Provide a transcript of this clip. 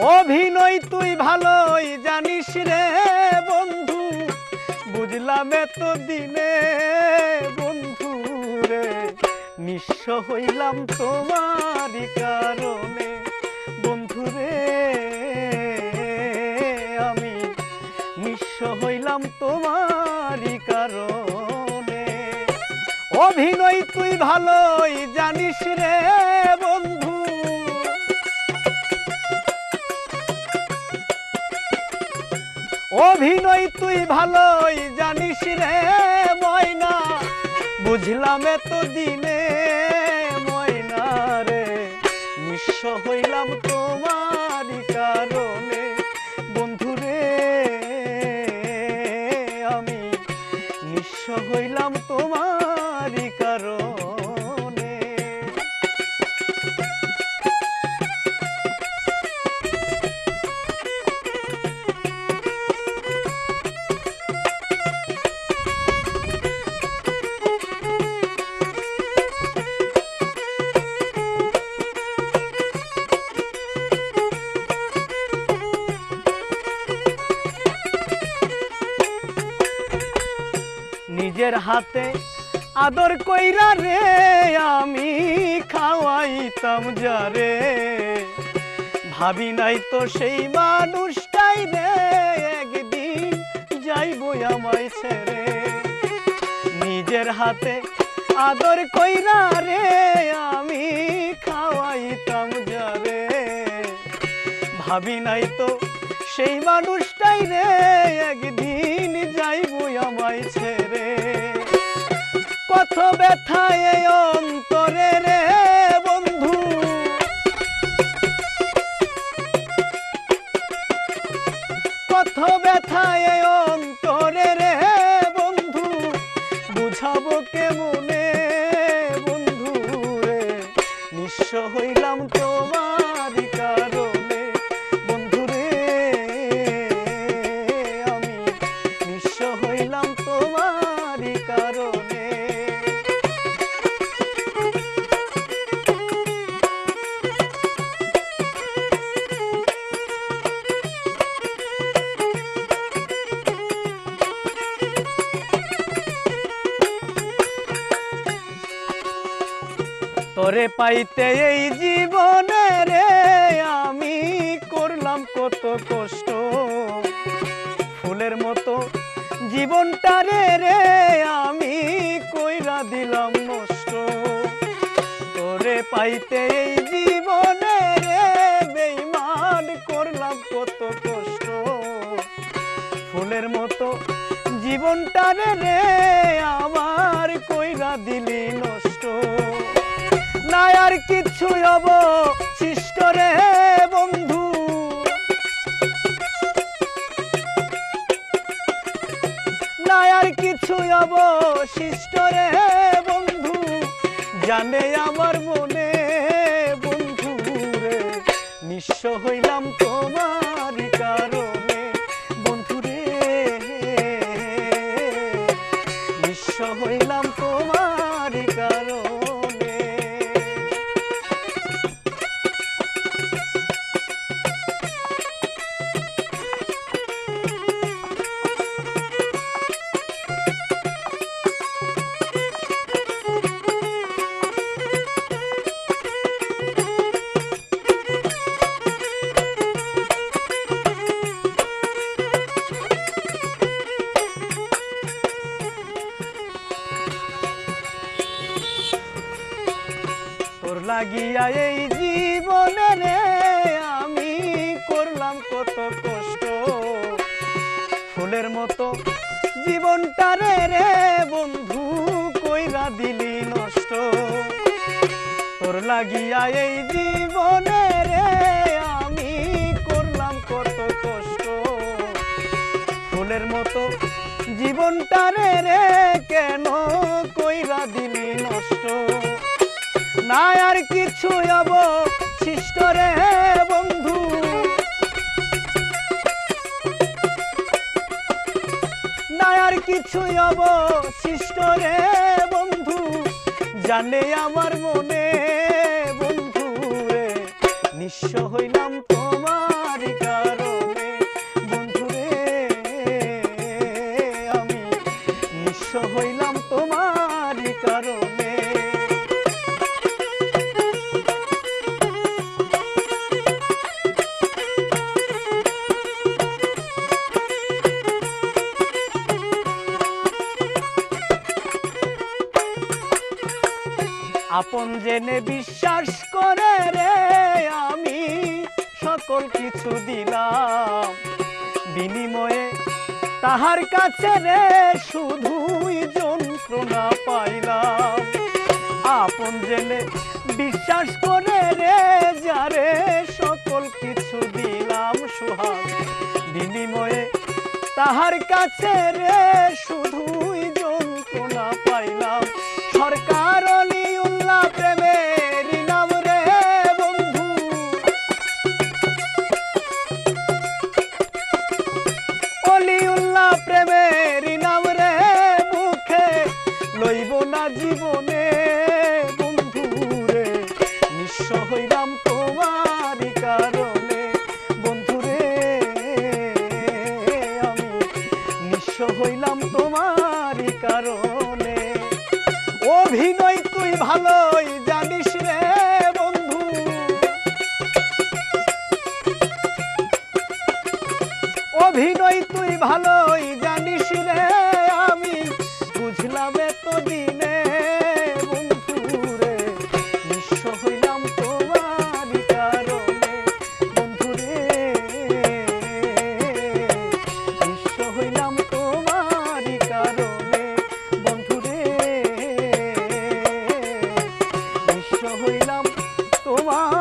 অভিনয় তুই ভালোই জানিস রে বন্ধু, বুঝলাম এত দিনে বন্ধু রে, নিঃস্ব হইলাম তোমারই কারণে বন্ধু রে, আমি নিঃস্ব হইলাম তোমারই কারণে। অভিনয় তুই ভালোই জানিস রে বন্ধু, অভিনয় তুই ভালোই জানিস রে ময়না, বুঝলাম এত দিনে ময়না রে, নিঃস্ব হইলাম তোমারই কারণে বন্ধু রে, আমি নিঃস্ব হইলাম তোমারই কারণে। নিজের হাতে আদর কইরা রে আমি খাওয়াইতাম যারে, ভাবি নাই তো সেই মানুষটাই রে একদিন যাইবো আমায় ছেড়ে। নিজের হাতে আদর কইরা রে আমি খাওয়াইতাম যারে, ভাবি নাই তো সেই মানুষটাই রে একদিন যাইবো আমায় ছেড়ে। কত ব্যথা এই অন্তরে রে বন্ধু, কত ব্যথা এই অন্তরে রে বন্ধু, বুঝাবো কেমনে বন্ধু রে, নিঃস্ব হইলাম তোমারই কারণে বন্ধু রে, আমি নিঃস্ব হইলাম তোমারই কারণে। তোরে পাইতে এই জীবনে রে আমি করলাম কত কষ্ট, ফুলের মতো জীবনটা রে রে আমি কইরা দিলাম নষ্ট। তোরে পাইতে এই জীবনে রে বেঈমান করলাম কত কষ্ট, ফুলের মতো জীবনটা রে রে আমার কইরা দিলি নষ্ট। না আর কিছু অবশিষ্ট রে বন্ধু, না আর কিছু অবশিষ্ট রে বন্ধু, জানে আমার মনে বন্ধু রে, নিঃস্ব হইলাম তোমারই কারণে বন্ধু রে, নিঃস্ব হইলাম তোমারই কারণে। লাগিয়া এই জীবনে রে আমি করলাম কত কষ্ট, ফুলের মতো জীবনটা রে রে বন্ধু কইরা দিলি নষ্ট। তোর লাগিয়া এই জীবনে রে আমি করলাম কত কষ্ট, ফুলের মতো জীবনটা রে রে কেন কইরা দিলি নষ্ট। না আর কিছু অবশিষ্ট রে বন্ধু, না আর কিছু অবশিষ্ট রে বন্ধু, জানে আমার মনে বন্ধু রে, নিঃস্ব হইলাম তোমার নিঃস্ব হইলাম তোমারই কারণে। আপন জেনে বিশ্বাস করে রে আমি সকল কিছু দিলাম, বিনিময়ে তাহার কাছে রে শুধুই যন্ত্রণা পাইলাম। আপন জেনে বিশ্বাস করে রে যারে সকল কিছু দিলাম সোহাগ, বিনিময়ে তাহার কাছে রে শুধুই যন্ত্রণা পাইলাম। সরকার অলিউল্লাহ প্রেমের নাম রে বন্ধু, অলিউল্লাহ প্রেমের নাম রে মুখে লইব না জীবনে বন্ধু রে, নিঃস্ব হইলাম তোমারই কারণে বন্ধু রে, আমি নিঃস্ব হইলাম তোমারই কারণে। অভিনয় তুই ভালোই জানিস রে বন্ধু, অভিনয় তুই ভালোই জানিস রে, আমি বুঝলাম এতদিনে বন্ধু রে, নিঃস্ব হইলাম তোমারই কারণে বন্ধু রে, নিঃস্ব হইলাম তোমারই কারণে বন্ধু রে, নিঃস্ব হইলাম তোমার